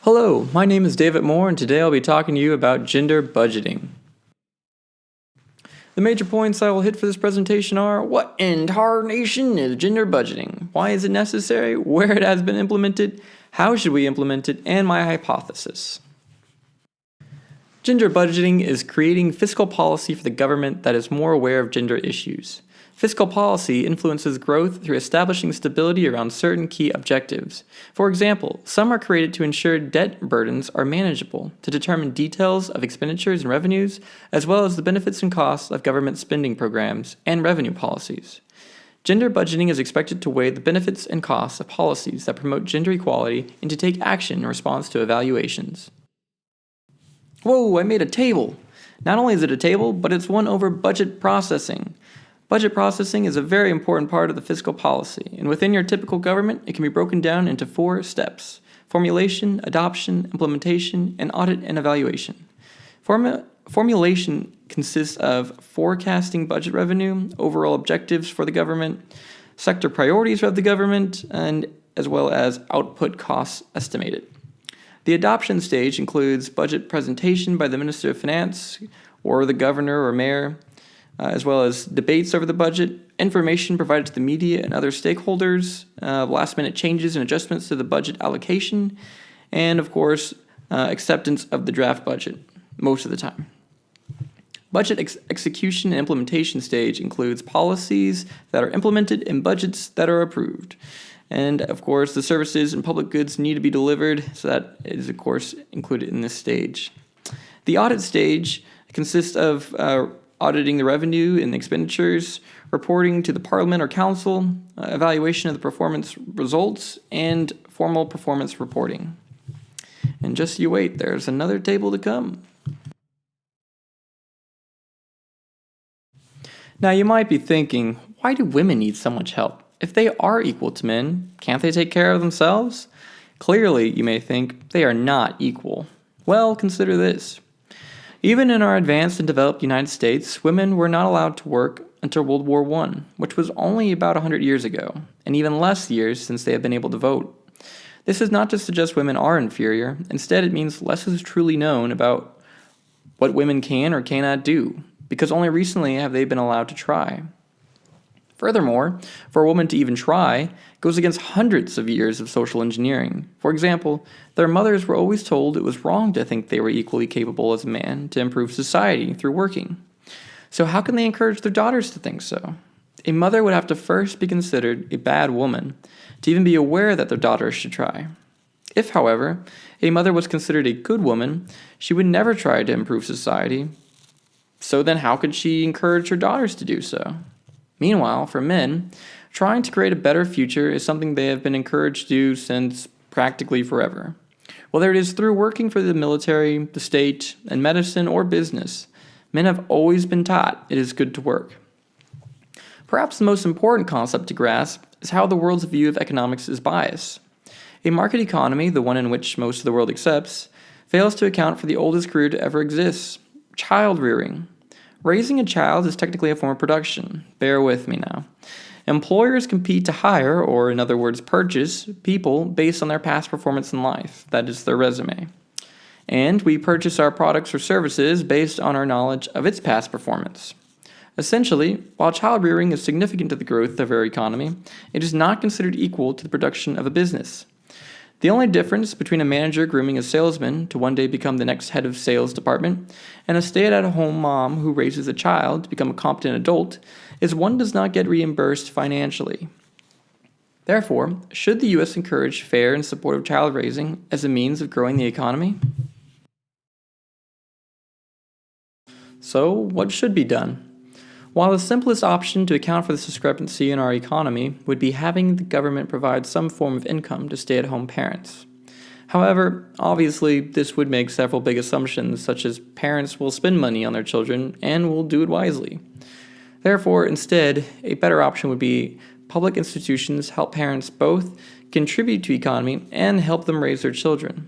Hello, my name is David Moore, and today I'll be talking to you about gender budgeting. The major points I will hit for this presentation are: what in tarnation is gender budgeting? Why is it necessary? Where it has been implemented? How should we implement it? And my hypothesis. Gender budgeting is creating fiscal policy for the government that is more aware of gender issues. Fiscal policy influences growth through establishing stability around certain key objectives. For example, some are created to ensure debt burdens are manageable, to determine details of expenditures and revenues, as well as the benefits and costs of government spending programs and revenue policies. Gender budgeting is expected to weigh the benefits and costs of policies that promote gender equality and to take action in response to evaluations. Whoa, I made a table! Not only is it a table, but it's one over budget processing. Budget processing is a very important part of the fiscal policy, and within your typical government, it can be broken down into 4 steps: formulation, adoption, implementation, and audit and evaluation. Formulation consists of forecasting budget revenue, overall objectives for the government, sector priorities of the government, and as well as output costs estimated. The adoption stage includes budget presentation by the Minister of Finance or the governor or mayor, as well as debates over the budget, information provided to the media and other stakeholders, last-minute changes and adjustments to the budget allocation, and, of course, acceptance of the draft budget, most of the time. Budget execution and implementation stage includes policies that are implemented and budgets that are approved. And, of course, the services and public goods need to be delivered, so that is, of course, included in this stage. The audit stage consists of auditing the revenue and expenditures, reporting to the Parliament or Council, evaluation of the performance results, and formal performance reporting. And just you wait, there's another table to come. Now you might be thinking, why do women need so much help? If they are equal to men, can't they take care of themselves? Clearly, you may think, they are not equal. Well, consider this. Even in our advanced and developed United States, women were not allowed to work until World War I, which was only about 100 years ago, and even less years since they have been able to vote. This is not to suggest women are inferior. Instead, it means less is truly known about what women can or cannot do, because only recently have they been allowed to try. Furthermore, for a woman to even try goes against hundreds of years of social engineering. For example, their mothers were always told it was wrong to think they were equally capable as a man to improve society through working. So how can they encourage their daughters to think so? A mother would have to first be considered a bad woman to even be aware that their daughters should try. If, however, a mother was considered a good woman, she would never try to improve society. So then how could she encourage her daughters to do so? Meanwhile, for men, trying to create a better future is something they have been encouraged to do since practically forever. Whether it is through working for the military, the state, and medicine, or business, men have always been taught it is good to work. Perhaps the most important concept to grasp is how the world's view of economics is biased. A market economy, the one in which most of the world accepts, fails to account for the oldest career to ever exist: child rearing. Raising a child is technically a form of production. Bear with me now. Employers compete to hire, or in other words, purchase, people based on their past performance in life, that is, their resume. And we purchase our products or services based on our knowledge of its past performance. Essentially, while child rearing is significant to the growth of our economy, it is not considered equal to the production of a business. The only difference between a manager grooming a salesman to one day become the next head of sales department and a stay-at-home mom who raises a child to become a competent adult is one does not get reimbursed financially. Therefore, should the U.S. encourage fair and supportive child raising as a means of growing the economy? So, what should be done? While the simplest option to account for this discrepancy in our economy would be having the government provide some form of income to stay-at-home parents. However, obviously, this would make several big assumptions, such as parents will spend money on their children and will do it wisely. Therefore, instead, a better option would be public institutions help parents both contribute to the economy and help them raise their children.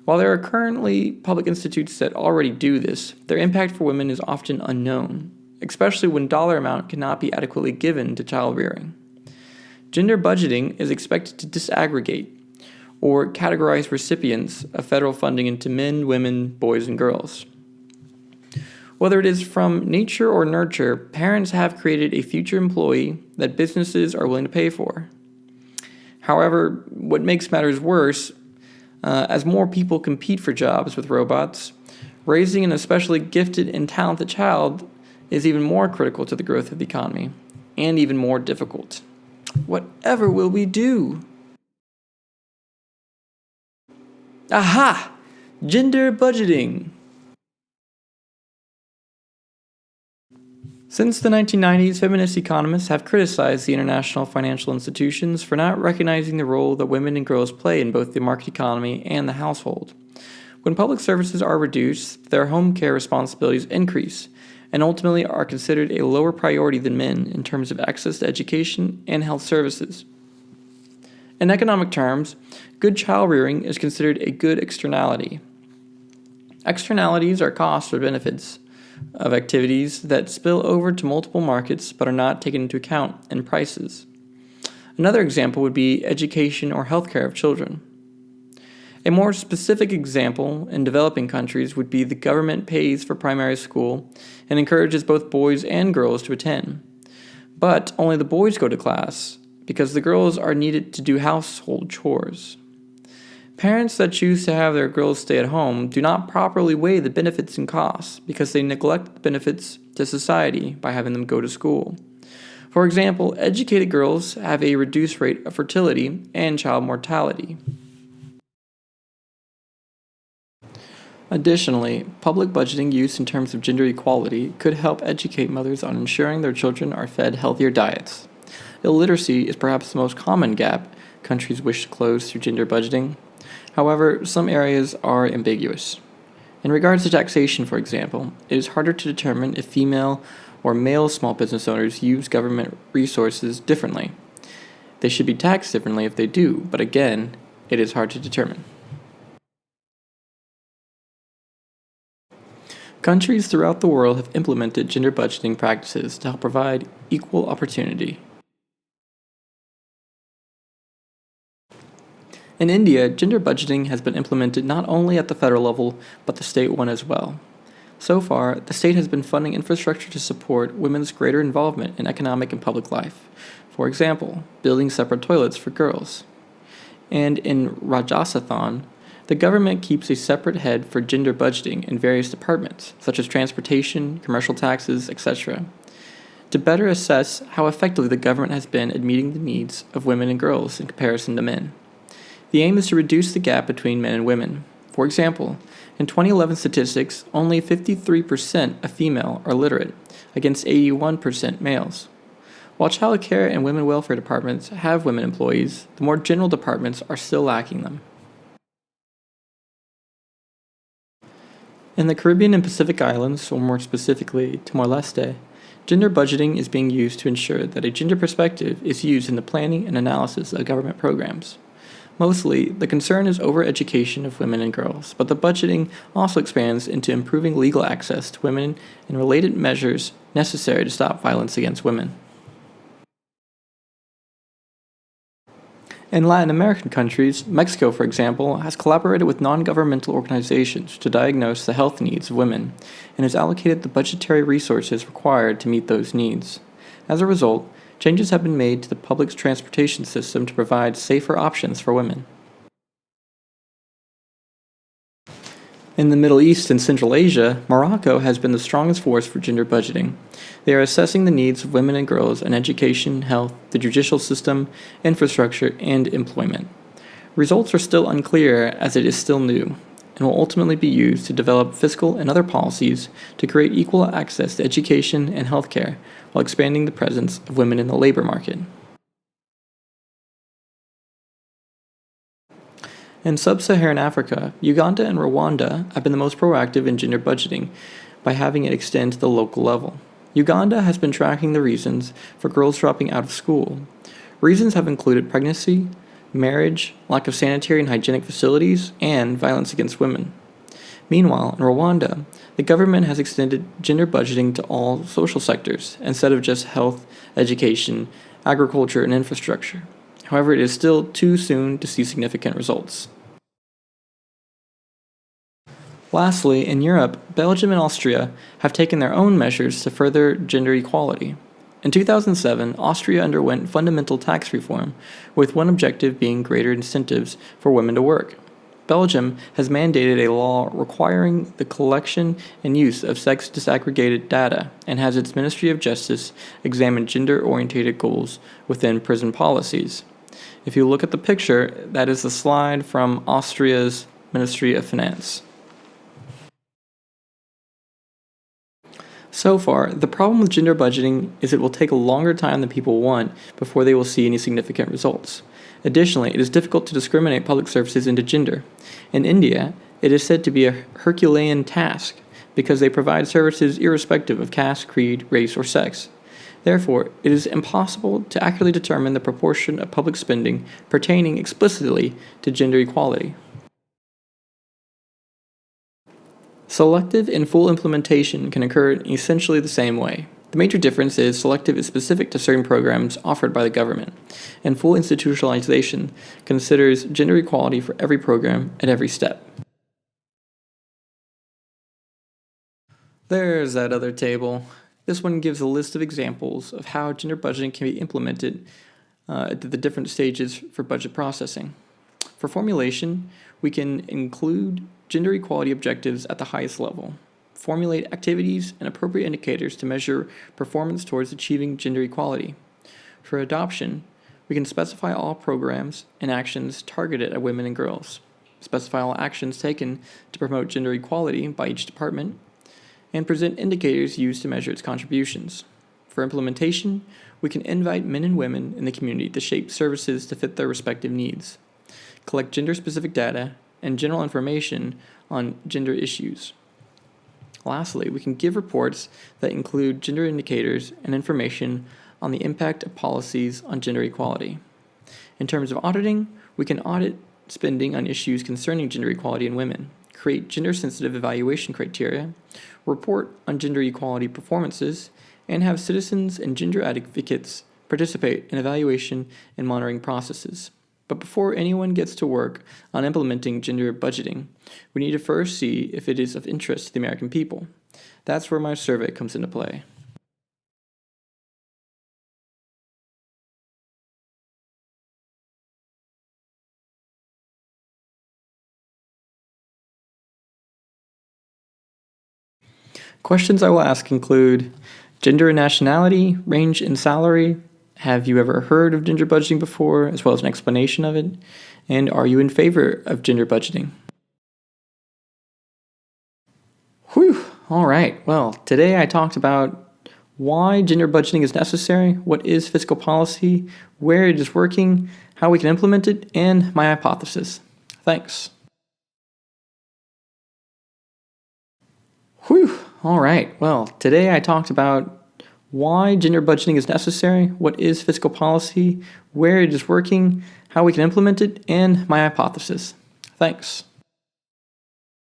While there are currently public institutes that already do this, their impact for women is often unknown, especially when dollar amount cannot be adequately given to child rearing. Gender budgeting is expected to disaggregate. or categorize recipients of federal funding into men, women, boys, and girls. Whether it is from nature or nurture, parents have created a future employee that businesses are willing to pay for. However, what makes matters worse, as more people compete for jobs with robots, raising an especially gifted and talented child is even more critical to the growth of the economy, and even more difficult. Whatever will we do? Aha! Gender budgeting. Since the 1990s, feminist economists have criticized the international financial institutions for not recognizing the role that women and girls play in both the market economy and the household. When public services are reduced, their home care responsibilities increase, and ultimately are considered a lower priority than men in terms of access to education and health services. In economic terms, good child rearing is considered a good externality. Externalities are costs or benefits of activities that spill over to multiple markets but are not taken into account in prices. Another example would be education or healthcare of children. A more specific example in developing countries would be the government pays for primary school and encourages both boys and girls to attend. But only the boys go to class because the girls are needed to do household chores. Parents that choose to have their girls stay at home do not properly weigh the benefits and costs because they neglect the benefits to society by having them go to school. For example, educated girls have a reduced rate of fertility and child mortality. Additionally, public budgeting used in terms of gender equality could help educate mothers on ensuring their children are fed healthier diets. Illiteracy is perhaps the most common gap countries wish to close through gender budgeting. However, some areas are ambiguous. In regards to taxation, for example, it is harder to determine if female or male small business owners use government resources differently. They should be taxed differently if they do, but again, it is hard to determine. Countries throughout the world have implemented gender budgeting practices to help provide equal opportunity. In India, gender budgeting has been implemented not only at the federal level, but the state one as well. So far, the state has been funding infrastructure to support women's greater involvement in economic and public life. For example, building separate toilets for girls. And in Rajasthan, the government keeps a separate head for gender budgeting in various departments, such as transportation, commercial taxes, etc., to better assess how effectively the government has been at meeting the needs of women and girls in comparison to men. The aim is to reduce the gap between men and women. For example, in 2011 statistics, only 53% of female are literate, against 81% males. While child care and women welfare departments have women employees, the more general departments are still lacking them. In the Caribbean and Pacific Islands, or more specifically Timor-Leste, gender budgeting is being used to ensure that a gender perspective is used in the planning and analysis of government programs. Mostly, the concern is over education of women and girls, but the budgeting also expands into improving legal access to women and related measures necessary to stop violence against women. In Latin American countries, Mexico, for example, has collaborated with non-governmental organizations to diagnose the health needs of women and has allocated the budgetary resources required to meet those needs. As a result, changes have been made to the public transportation system to provide safer options for women. In the Middle East and Central Asia, Morocco has been the strongest force for gender budgeting. They are assessing the needs of women and girls in education, health, the judicial system, infrastructure, and employment. Results are still unclear as it is still new, and will ultimately be used to develop fiscal and other policies to create equal access to education and healthcare while expanding the presence of women in the labor market. In sub-Saharan Africa, Uganda and Rwanda have been the most proactive in gender budgeting by having it extend to the local level. Uganda has been tracking the reasons for girls dropping out of school. Reasons have included pregnancy, marriage, lack of sanitary and hygienic facilities, and violence against women. Meanwhile, in Rwanda, the government has extended gender budgeting to all social sectors instead of just health, education, agriculture, and infrastructure. However, it is still too soon to see significant results. Lastly, in Europe, Belgium and Austria have taken their own measures to further gender equality. In 2007, Austria underwent fundamental tax reform, with one objective being greater incentives for women to work. Belgium has mandated a law requiring the collection and use of sex disaggregated data and has its Ministry of Justice examine gender-oriented goals within prison policies. If you look at the picture, that is a slide from Austria's Ministry of Finance. So far, the problem with gender budgeting is it will take a longer time than people want before they will see any significant results. Additionally, it is difficult to discriminate public services into gender. In India, it is said to be a Herculean task because they provide services irrespective of caste, creed, race, or sex. Therefore, it is impossible to accurately determine the proportion of public spending pertaining explicitly to gender equality. Selective and full implementation can occur in essentially the same way. The major difference is selective is specific to certain programs offered by the government, and full institutionalization considers gender equality for every program at every step. There's that other table. This one gives a list of examples of how gender budgeting can be implemented at the different stages for budget processing. For formulation, we can include gender equality objectives at the highest level, formulate activities and appropriate indicators to measure performance towards achieving gender equality. For adoption, we can specify all programs and actions targeted at women and girls, specify all actions taken to promote gender equality by each department, and present indicators used to measure its contributions. For implementation, we can invite men and women in the community to shape services to fit their respective needs, collect gender-specific data, and general information on gender issues. Lastly, we can give reports that include gender indicators and information on the impact of policies on gender equality. In terms of auditing, we can audit spending on issues concerning gender equality in women, create gender-sensitive evaluation criteria, report on gender equality performances, and have citizens and gender advocates participate in evaluation and monitoring processes. But before anyone gets to work on implementing gender budgeting, we need to first see if it is of interest to the American people. That's where my survey comes into play. Questions I will ask include gender and nationality, range in salary, have you ever heard of gender budgeting before, as well as an explanation of it? And are you in favor of gender budgeting? Whew, all right. Well, today I talked about why gender budgeting is necessary, what is fiscal policy, where it is working, how we can implement it, and my hypothesis. Thanks. Whew, all right. Well, today I talked about why gender budgeting is necessary, what is fiscal policy, where it is working, how we can implement it, and my hypothesis. Thanks.